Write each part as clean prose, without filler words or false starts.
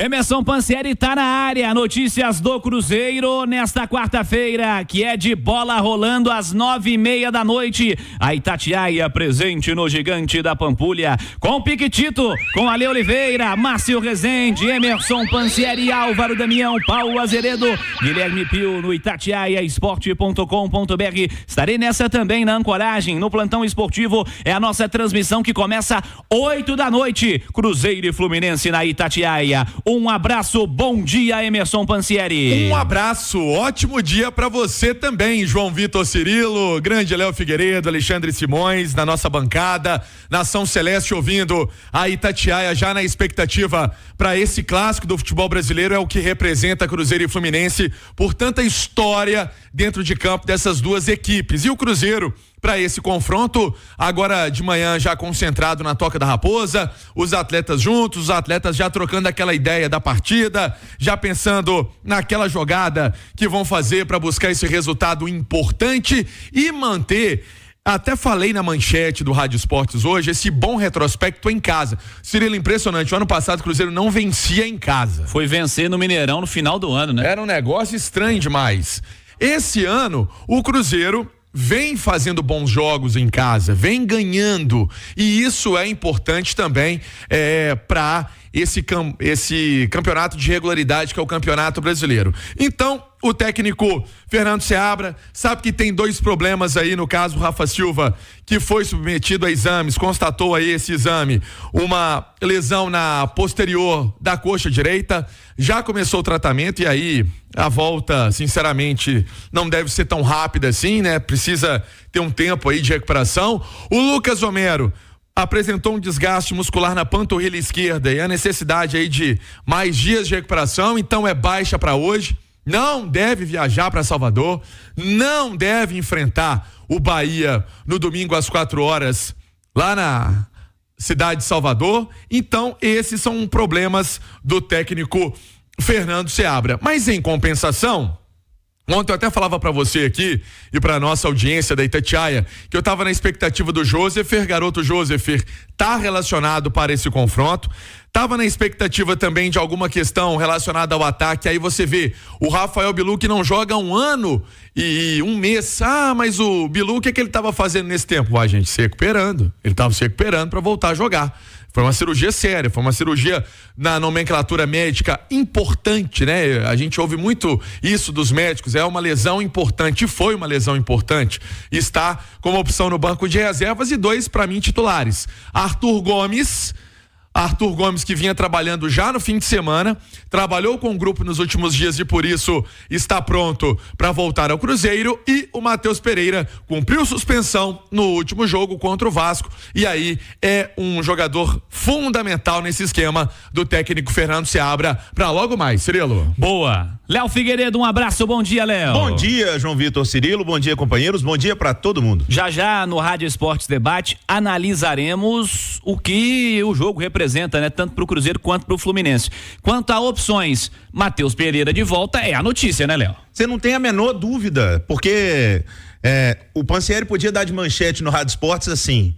Emerson Pansieri tá na área. Notícias do Cruzeiro nesta quarta-feira, que é de bola rolando às 9:30 da noite. A Itatiaia presente no Gigante da Pampulha, com Piquitito, com Ale Oliveira, Márcio Rezende, Emerson Pansieri, Álvaro Damião, Paulo Azeredo, Guilherme Pio no itatiaiaesporte.com.br. Estarei nessa também na ancoragem, no plantão esportivo. É a nossa transmissão que começa 8 da noite. Cruzeiro e Fluminense na Itatiaia. Um abraço, bom dia, Emerson Pansieri. Um abraço, ótimo dia pra você também, João Vitor Cirilo, grande Léo Figueiredo, Alexandre Simões, na nossa bancada, Nação Celeste ouvindo a Itatiaia, já na expectativa para esse clássico do futebol brasileiro, é o que representa Cruzeiro e Fluminense, por tanta história dentro de campo dessas duas equipes. E o Cruzeiro, para esse confronto, agora de manhã já concentrado na Toca da Raposa, os atletas juntos, os atletas já trocando aquela ideia da partida, já pensando naquela jogada que vão fazer para buscar esse resultado importante e manter. Até falei na manchete do Rádio Esportes hoje, esse bom retrospecto em casa. Cirilo, impressionante, o ano passado o Cruzeiro não vencia em casa. Foi vencer no Mineirão no final do ano, né? Era um negócio estranho demais. Esse ano, o Cruzeiro vem fazendo bons jogos em casa, vem ganhando, e isso é importante também para esse campeonato de regularidade que é o Campeonato Brasileiro. Então, o técnico Fernando Seabra sabe que tem dois problemas aí, no caso o Rafa Silva, que foi submetido a exames, constatou aí esse exame, uma lesão na posterior da coxa direita, já começou o tratamento e aí a volta, sinceramente, não deve ser tão rápida assim, né? Precisa ter um tempo aí de recuperação. O Lucas Homero apresentou um desgaste muscular na panturrilha esquerda e a necessidade aí de mais dias de recuperação, então é baixa para hoje. Não deve viajar para Salvador, não deve enfrentar o Bahia no domingo às 4h lá na cidade de Salvador. Então esses são problemas do técnico Fernando Seabra. Mas em compensação, ontem eu até falava para você aqui e para nossa audiência da Itatiaia que eu estava na expectativa do Josefer, garoto Josefer tá relacionado para esse confronto. Tava na expectativa também de alguma questão relacionada ao ataque. Aí você vê o Rafael Bilu, que não joga 1 ano e 1 mês. Ah, mas o Bilu, o que ele tava fazendo nesse tempo? A gente se recuperando. Ele tava se recuperando para voltar a jogar. Foi uma cirurgia séria, foi uma cirurgia na nomenclatura médica importante, né? A gente ouve muito isso dos médicos, é uma lesão importante, foi uma lesão importante. Está como opção no banco de reservas e 2, para mim, titulares. Arthur Gomes, que vinha trabalhando já no fim de semana, trabalhou com o grupo nos últimos dias e por isso está pronto para voltar ao Cruzeiro, e o Matheus Pereira cumpriu suspensão no último jogo contra o Vasco e aí é um jogador fundamental nesse esquema do técnico Fernando Seabra para logo mais. Cirilo. Boa. Léo Figueiredo, um abraço, bom dia, Léo. Bom dia, João Vitor Cirilo, bom dia, companheiros, bom dia para todo mundo. Já no Rádio Esportes Debate analisaremos o que o jogo representa, né? Tanto pro Cruzeiro quanto pro Fluminense. Quanto a opções, Matheus Pereira de volta é a notícia, né, Léo? Você não tem a menor dúvida, porque o Pansieri podia dar de manchete no Rádio Esportes assim: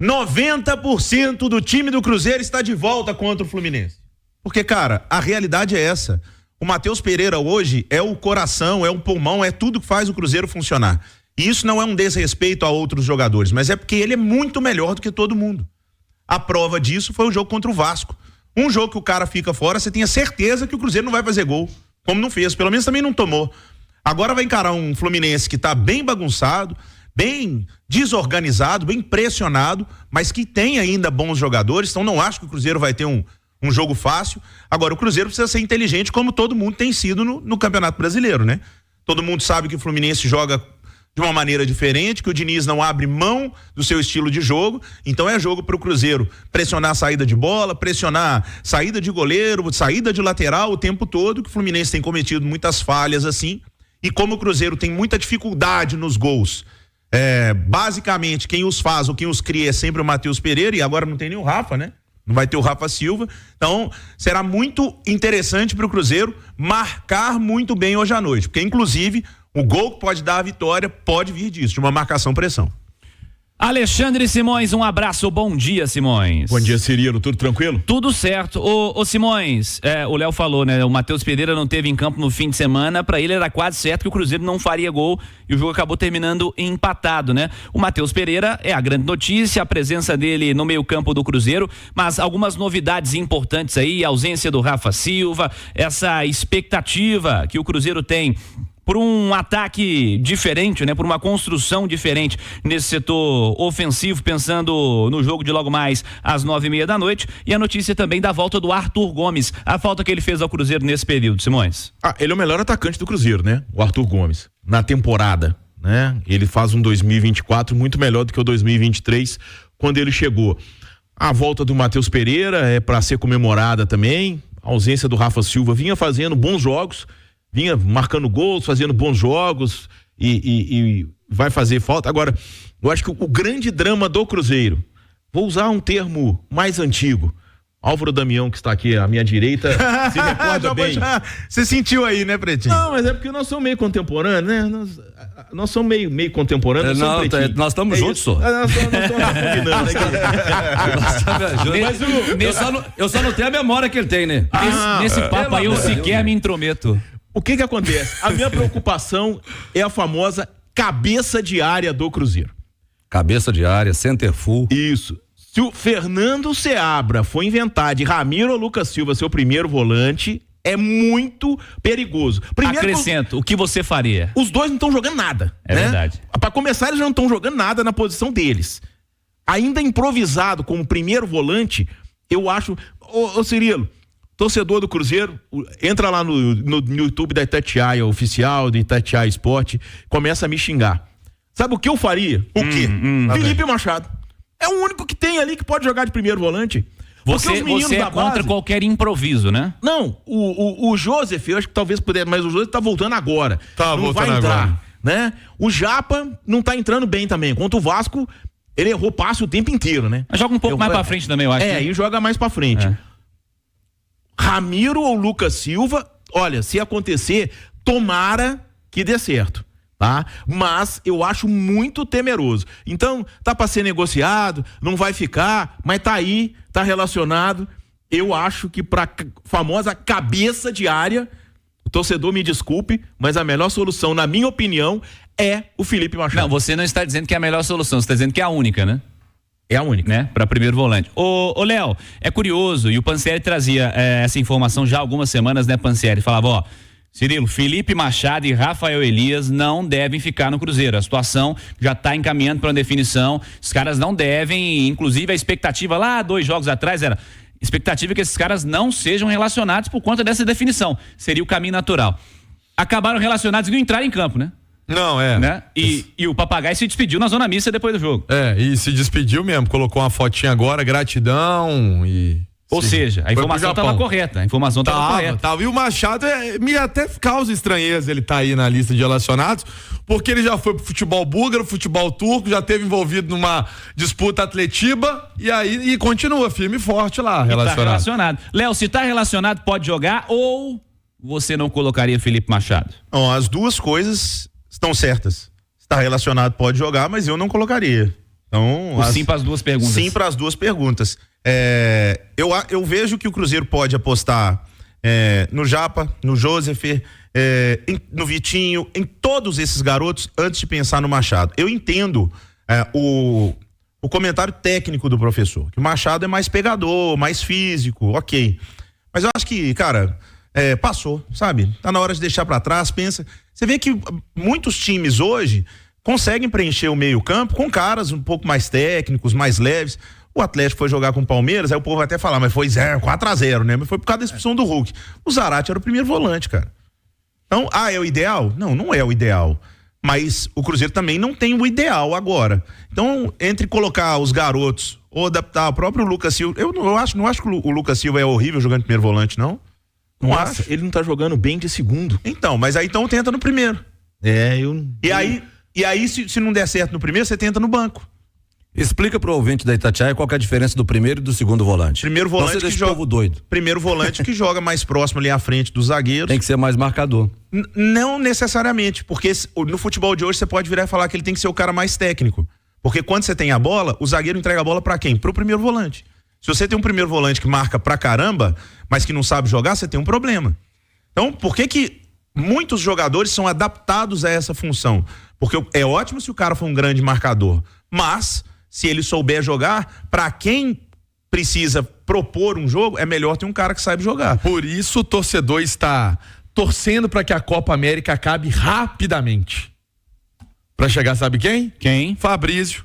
90% do time do Cruzeiro está de volta contra o Fluminense. Porque, cara, a realidade é essa. O Matheus Pereira hoje é o coração, é o pulmão, é tudo que faz o Cruzeiro funcionar. E isso não é um desrespeito a outros jogadores, mas é porque ele é muito melhor do que todo mundo. A prova disso foi o jogo contra o Vasco. Um jogo que o cara fica fora, você tem a certeza que o Cruzeiro não vai fazer gol, como não fez, pelo menos também não tomou. Agora vai encarar um Fluminense que tá bem bagunçado, bem desorganizado, bem pressionado, mas que tem ainda bons jogadores, então não acho que o Cruzeiro vai ter um jogo fácil. Agora o Cruzeiro precisa ser inteligente, como todo mundo tem sido no Campeonato Brasileiro, né? Todo mundo sabe que o Fluminense joga de uma maneira diferente, que o Diniz não abre mão do seu estilo de jogo, então é jogo para o Cruzeiro pressionar a saída de bola, pressionar saída de goleiro, saída de lateral o tempo todo, que o Fluminense tem cometido muitas falhas assim, e como o Cruzeiro tem muita dificuldade nos gols, basicamente quem os faz ou quem os cria é sempre o Matheus Pereira, e agora não tem nem o Rafa, né? Não vai ter o Rafa Silva, então será muito interessante para o Cruzeiro marcar muito bem hoje à noite, porque inclusive o gol que pode dar a vitória pode vir disso, de uma marcação-pressão. Alexandre Simões, um abraço, bom dia, Simões. Bom dia, Cirilo, tudo tranquilo? Tudo certo. Ô Simões, o Léo falou, né? O Matheus Pereira não teve em campo no fim de semana, pra ele era quase certo que o Cruzeiro não faria gol e o jogo acabou terminando empatado, né? O Matheus Pereira é a grande notícia, a presença dele no meio-campo do Cruzeiro, mas algumas novidades importantes aí, a ausência do Rafa Silva, essa expectativa que o Cruzeiro tem por um ataque diferente, né? Por uma construção diferente nesse setor ofensivo, pensando no jogo de logo mais às 9:30 da noite, e a notícia também da volta do Arthur Gomes, a falta que ele fez ao Cruzeiro nesse período, Simões. Ele é o melhor atacante do Cruzeiro, né? O Arthur Gomes, na temporada, né? Ele faz um 2024 muito melhor do que o 2023, quando ele chegou. A volta do Matheus Pereira é para ser comemorada também, a ausência do Rafa Silva vinha fazendo bons jogos, vinha marcando gols, fazendo bons jogos e vai fazer falta. Agora, eu acho que o grande drama do Cruzeiro, vou usar um termo mais antigo, Álvaro Damião, que está aqui à minha direita, se recorda bem. Você sentiu aí, né, Pretinho? Não, mas é porque nós somos meio contemporâneos, né? Nós somos meio contemporâneos. Nós estamos juntos, só. Nós estamos Eu só não tenho a memória que ele tem, né? Nesse papo aí eu sequer me intrometo. O que acontece? A minha preocupação é a famosa cabeça de área do Cruzeiro. Cabeça de área, center full. Isso. Se o Fernando Seabra for inventar de Ramiro ou Lucas Silva seu primeiro volante, é muito perigoso. Acrescento, o que você faria? Os dois não estão jogando nada. É, né? Verdade. Pra começar, eles já não estão jogando nada na posição deles. Ainda improvisado como primeiro volante, eu acho... Ô Cirilo, torcedor do Cruzeiro, entra lá no YouTube da Itatiaia Oficial, do Itatiaia Esporte, começa a me xingar. Sabe o que eu faria? O quê? Felipe Machado. É o único que tem ali que pode jogar de primeiro volante. Você é contra qualquer improviso, né? Não, o Joseph, eu acho que talvez pudesse, mas o Joseph tá voltando agora. Não vai entrar, agora, né? O Japa não tá entrando bem também. Quanto o Vasco, ele errou passe o tempo inteiro, né? Mas joga um pouco mais pra frente também, eu acho. E joga mais pra frente. Ramiro ou Lucas Silva, olha, se acontecer, tomara que dê certo, tá? Mas eu acho muito temeroso. Então, tá pra ser negociado, não vai ficar, mas tá aí, tá relacionado. Eu acho que pra famosa cabeça de área, o torcedor me desculpe, mas a melhor solução, na minha opinião, é o Felipe Machado. Não, você não está dizendo que é a melhor solução, você está dizendo que é a única, né? É a única. Né? Para primeiro volante. Ô Léo, é curioso, e o Pansieri trazia essa informação já há algumas semanas, né, Pansieri? Falava, Cirilo, Felipe Machado e Rafael Elias não devem ficar no Cruzeiro. A situação já está encaminhando para uma definição. Os caras não devem, inclusive a expectativa lá 2 jogos atrás era expectativa que esses caras não sejam relacionados por conta dessa definição. Seria o caminho natural. Acabaram relacionados e não entraram em campo, né? Não, né? E o Papagaio se despediu na Zona Mista depois do jogo. E se despediu mesmo, colocou uma fotinha agora, gratidão e... Ou seja, a informação estava correta. A informação estava correta. E o Machado me até causa estranheza ele tá aí na lista de relacionados, porque ele já foi pro futebol búlgaro, futebol turco, já teve envolvido numa disputa atletiba e continua firme e forte lá, relacionado. Tá relacionado. Léo, se tá relacionado, pode jogar ou você não colocaria Felipe Machado? Não, as duas coisas estão certas. Está relacionado, pode jogar, mas eu não colocaria. Então, sim para as duas perguntas. Sim para as duas perguntas. Eu vejo que o Cruzeiro pode apostar no Japa, no Joseph, no Vitinho, em todos esses garotos antes de pensar no Machado. Eu entendo o comentário técnico do professor, que o Machado é mais pegador, mais físico, ok. Mas eu acho que, cara, passou, sabe? Tá na hora de deixar pra trás, pensa. Você vê que muitos times hoje conseguem preencher o meio-campo com caras um pouco mais técnicos, mais leves. O Atlético foi jogar com o Palmeiras, aí o povo vai até falar, mas foi 4-0, né? Mas foi por causa da expulsão do Hulk. O Zarate era o primeiro volante, cara. Então, é o ideal? Não é o ideal. Mas o Cruzeiro também não tem o ideal agora. Então, entre colocar os garotos ou adaptar o próprio Lucas Silva, eu não acho que o Lucas Silva é horrível jogando de primeiro volante, não. Não acho. Ele não tá jogando bem de segundo. Então, mas aí então tenta no primeiro. E aí se não der certo no primeiro, você tenta no banco. Explica pro ouvinte da Itatiaia qual que é a diferença do primeiro e do segundo volante. Primeiro volante que joga povo doido. Primeiro volante que joga mais próximo ali à frente dos zagueiros. Tem que ser mais marcador. Não necessariamente, porque no futebol de hoje você pode virar e falar que ele tem que ser o cara mais técnico. Porque quando você tem a bola, o zagueiro entrega a bola pra quem? Pro primeiro volante. Se você tem um primeiro volante que marca pra caramba, mas que não sabe jogar, você tem um problema. Então, por que muitos jogadores são adaptados a essa função? Porque é ótimo se o cara for um grande marcador, mas se ele souber jogar, pra quem precisa propor um jogo, é melhor ter um cara que saiba jogar. Por isso o torcedor está torcendo para que a Copa América acabe rapidamente. Para chegar, sabe quem? Quem? Fabrício.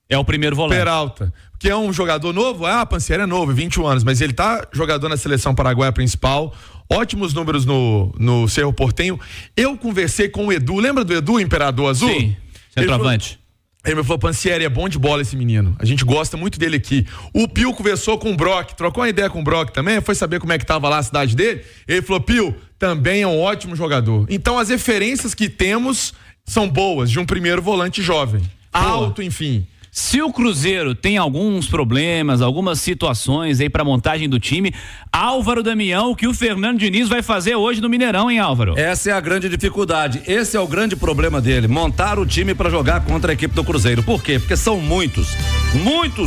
É o primeiro volante. Peralta. Que é um jogador novo. Pansieri é novo, 21 anos, mas ele tá jogador na seleção paraguaia principal. Ótimos números no Cerro Porteño. Eu conversei com o Edu. Lembra do Edu, Imperador Azul? Sim, centroavante. Ele me falou, Pansieri, é bom de bola esse menino. A gente gosta muito dele aqui. O Pio conversou com o Brock, trocou uma ideia com o Brock também, foi saber como é que tava lá a cidade dele. Ele falou, Pio, também é um ótimo jogador. Então as referências que temos são boas, de um primeiro volante jovem. Alto, enfim. Se o Cruzeiro tem alguns problemas, algumas situações aí pra montagem do time, Álvaro Damião, o que o Fernando Diniz vai fazer hoje no Mineirão, hein, Álvaro? Essa é a grande dificuldade, esse é o grande problema dele, montar o time pra jogar contra a equipe do Cruzeiro. Por quê? Porque são muitos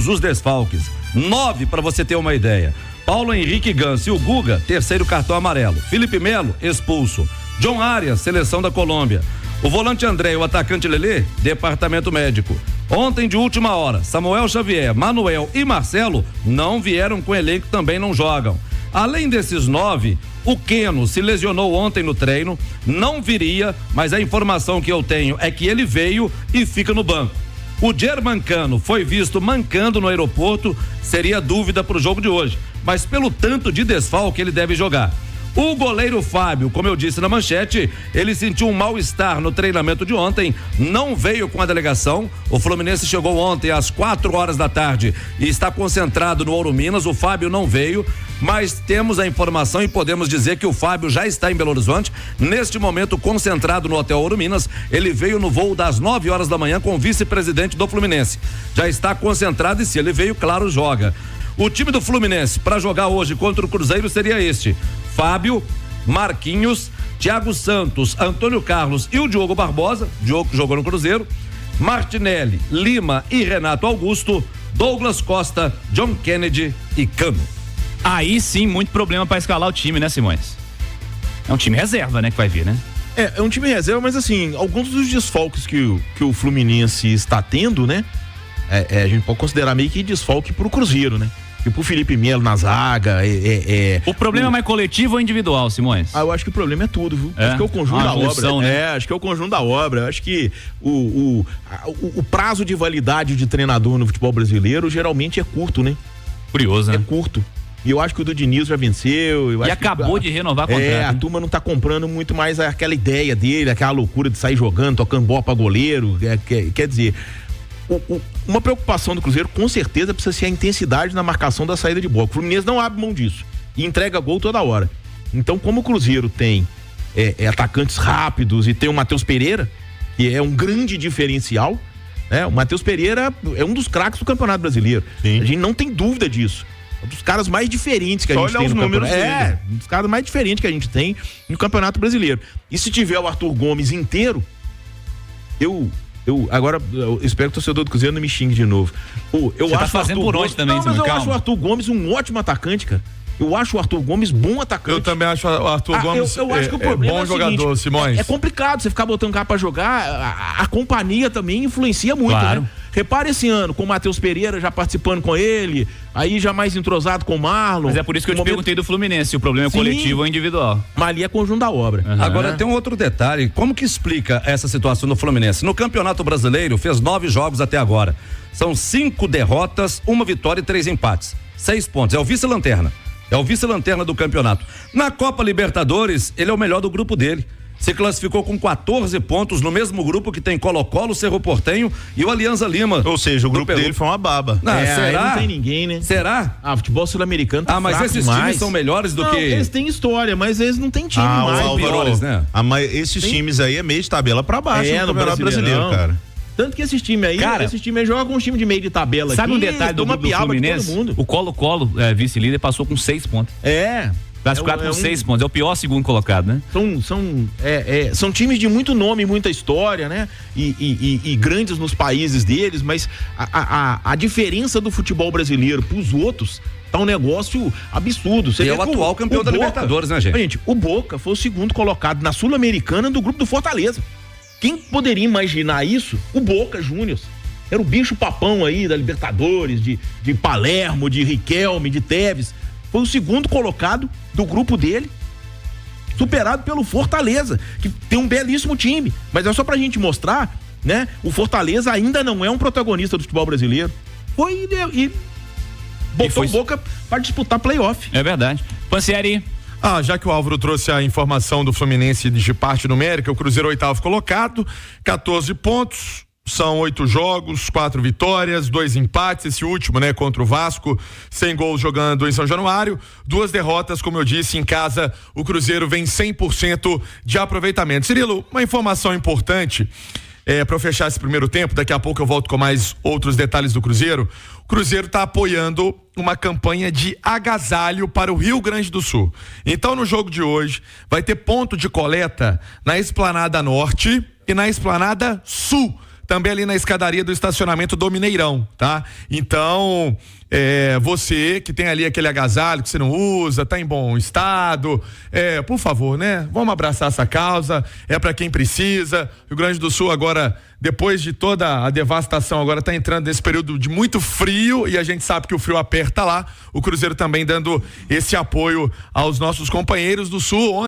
os desfalques. 9 pra você ter uma ideia. Paulo Henrique Gans e o Guga, terceiro cartão amarelo. Felipe Melo, expulso. John Arias, seleção da Colômbia. O volante André e o atacante Lelê, departamento médico. Ontem, de última hora, Samuel Xavier, Manuel e Marcelo não vieram com elenco, também não jogam. Além desses 9, o Keno se lesionou ontem no treino, não viria, mas a informação que eu tenho é que ele veio e fica no banco. O Germancano foi visto mancando no aeroporto, seria dúvida para o jogo de hoje, mas pelo tanto de desfalque ele deve jogar. O goleiro Fábio, como eu disse na manchete, ele sentiu um mal-estar no treinamento de ontem, não veio com a delegação. O Fluminense chegou ontem às 4 horas da tarde e está concentrado no Ouro Minas. O Fábio não veio, mas temos a informação e podemos dizer que o Fábio já está em Belo Horizonte, neste momento concentrado no Hotel Ouro Minas. Ele veio no voo das 9 horas da manhã com o vice-presidente do Fluminense. Já está concentrado e se ele veio, claro, joga. O time do Fluminense para jogar hoje contra o Cruzeiro seria este: Fábio, Marquinhos, Thiago Santos, Antônio Carlos e o Diogo Barbosa, Diogo que jogou no Cruzeiro, Martinelli, Lima e Renato Augusto, Douglas Costa, John Kennedy e Cano. Aí sim, muito problema pra escalar o time, né, Simões? É um time reserva, né, que vai vir, né? É um time reserva, mas assim, alguns dos desfalques que o Fluminense está tendo, né? A gente pode considerar meio que desfalque pro Cruzeiro, né? Tipo o Felipe Melo na zaga. O problema é mais coletivo ou individual, Simões? Eu acho que o problema é tudo, viu? Acho que é o conjunto da junção, obra. né? Acho que é o conjunto da obra. Acho que o prazo de validade de treinador no futebol brasileiro geralmente é curto, né? Curioso, né? É curto. E eu acho que o do Diniz já venceu. E acabou de renovar o contrato. A turma não tá comprando muito mais aquela ideia dele, aquela loucura de sair jogando, tocando bola pra goleiro. Quer dizer, uma preocupação do Cruzeiro com certeza precisa ser a intensidade na marcação da saída de bola. O Fluminense não abre mão disso e entrega gol toda hora. Então, como o Cruzeiro tem atacantes rápidos e tem o Matheus Pereira, que é um grande diferencial, né? O Matheus Pereira é um dos craques do Campeonato Brasileiro. Sim. A gente não tem dúvida disso. Um dos caras mais diferentes que a gente tem no campeonato. Um dos caras mais diferentes que a gente tem no Campeonato Brasileiro. E se tiver o Arthur Gomes inteiro, eu espero que o torcedor do Cruzeiro não me xingue de novo. Você tá fazendo por onde também, mas eu acho o Arthur Gomes um ótimo atacante, cara. Eu acho o Arthur Gomes bom atacante. Eu também acho o Arthur Gomes eu acho que o problema bom é o jogador, seguinte, Simões. É complicado você ficar botando cara pra jogar, a companhia também influencia muito, claro, né? Repara esse ano, com o Matheus Pereira já participando com ele, aí já mais entrosado com o Marlon. Mas é por isso que eu te perguntei do Fluminense, o problema é coletivo ou individual. Mas ali é conjunto da obra. Agora tem um outro detalhe, como que explica essa situação do Fluminense? No Campeonato Brasileiro fez 9 jogos até agora, são 5 derrotas, 1 vitória e 3 empates, 6 pontos, é o vice-lanterna. É o vice-lanterna do campeonato. Na Copa Libertadores, ele é o melhor do grupo dele. Se classificou com 14 pontos no mesmo grupo que tem Colo-Colo, Cerro Porteño e o Alianza Lima. Ou seja, o grupo dele foi uma baba. Será? Não tem ninguém, né? Será? Futebol sul-americano tá mas esses times são melhores do que... Eles têm história, mas eles não têm time mais. São piores, né? Mas esses times aí é meio de tabela pra baixo no Campeonato Brasileiro, cara. Tanto que esses times aí, jogam com um time de meio de tabela. Sabe um detalhe do Fluminense? O Colo-Colo, vice-líder, passou com 6 pontos. Classificado com 6 pontos, é o pior segundo colocado, né? São times de muito nome, muita história, né? E grandes nos países deles, mas a diferença do futebol brasileiro pros outros tá um negócio absurdo. Você é o atual campeão da Libertadores, né, gente? Gente, o Boca foi o segundo colocado na Sul-Americana do grupo do Fortaleza. Quem poderia imaginar isso? O Boca Juniors. Era o bicho papão aí da Libertadores, de Palermo, de Riquelme, de Tevez. Foi o segundo colocado do grupo dele, superado pelo Fortaleza, que tem um belíssimo time. Mas é só pra gente mostrar, né? O Fortaleza ainda não é um protagonista do futebol brasileiro. Foi e botou Boca pra disputar playoff. É verdade. Pansieri. Já que o Álvaro trouxe a informação do Fluminense de parte numérica, o Cruzeiro 8º colocado, 14 pontos. São 8 jogos, 4 vitórias, 2 empates, esse último, né, contra o Vasco, 100 gols jogando em São Januário, 2 derrotas, como eu disse, em casa, o Cruzeiro vem 100% de aproveitamento. Cirilo, uma informação importante, para eu fechar esse primeiro tempo, daqui a pouco eu volto com mais outros detalhes do Cruzeiro. O Cruzeiro está apoiando uma campanha de agasalho para o Rio Grande do Sul. Então, no jogo de hoje, vai ter ponto de coleta na Esplanada Norte e na Esplanada Sul, também ali na escadaria do estacionamento do Mineirão, tá? Então, você que tem ali aquele agasalho que você não usa, tá em bom estado, por favor, né? Vamos abraçar essa causa, é para quem precisa. Rio Grande do Sul agora, depois de toda a devastação, agora tá entrando nesse período de muito frio e a gente sabe que o frio aperta lá. O Cruzeiro também dando esse apoio aos nossos companheiros do Sul.